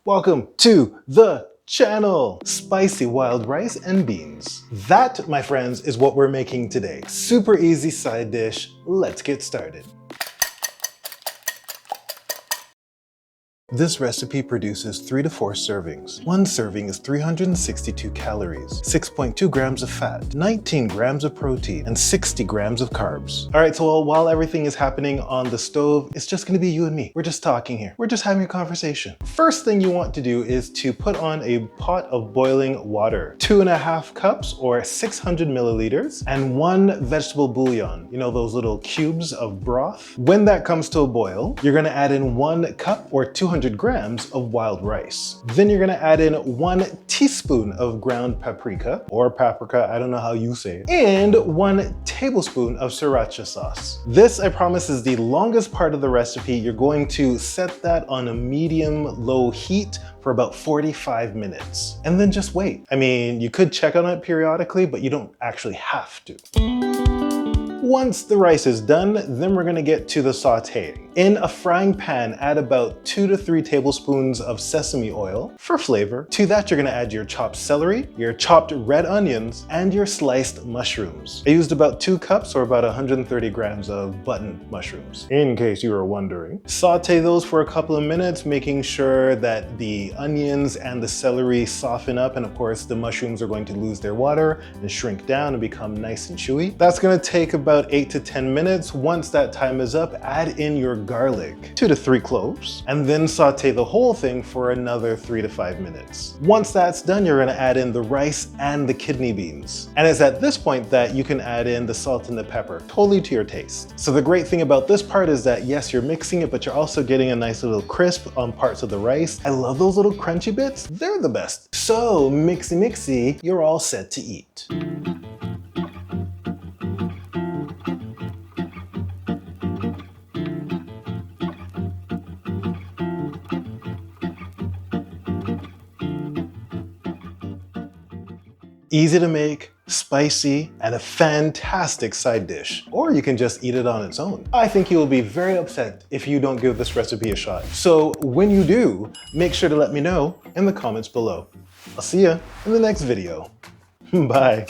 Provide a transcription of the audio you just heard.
Welcome to the channel. Spicy wild rice and beans. That, my friends, is what we're making today. Super easy side dish. Let's get started. This recipe produces 3 to 4 servings. One serving is 362 calories, 6.2 grams of fat, 19 grams of protein, and 60 grams of carbs. All right, so while everything is happening on the stove, it's just gonna be you and me. We're just talking here. We're just having a conversation. First thing you want to do is to put on a pot of boiling water, 2.5 cups or 600 milliliters, and 1 vegetable bouillon. You know, those little cubes of broth? When that comes to a boil, you're gonna add in 1 cup or 200 grams of wild rice. Then you're gonna add in 1 teaspoon of ground paprika, or paprika, I don't know how you say it, and 1 tablespoon of Sriracha sauce. This, I promise, is the longest part of the recipe. You're going to set that on a medium-low heat for about 45 minutes, and then just wait. I mean, you could check on it periodically, but you don't actually have to. Once the rice is done, then we're gonna get to the sauteing. In a frying pan, add about 2 to 3 tablespoons of sesame oil for flavor. To that, you're gonna add your chopped celery, your chopped red onions, and your sliced mushrooms. I used about 2 cups or about 130 grams of button mushrooms, in case you were wondering. Saute those for a couple of minutes, making sure that the onions and the celery soften up, and of course, the mushrooms are going to lose their water and shrink down and become nice and chewy. That's gonna take about 8 to 10 minutes. Once that time is up, add in your garlic, 2 to 3 cloves, and then saute the whole thing for another 3 to 5 minutes. Once that's done, you're gonna add in the rice and the kidney beans. And it's at this point that you can add in the salt and the pepper, totally to your taste. So the great thing about this part is that yes, you're mixing it, but you're also getting a nice little crisp on parts of the rice. I love those little crunchy bits. They're the best. So mixy mixy, you're all set to eat. Easy to make, spicy, and a fantastic side dish. Or you can just eat it on its own. I think you will be very upset if you don't give this recipe a shot. So when you do, make sure to let me know in the comments below. I'll see you in the next video. Bye.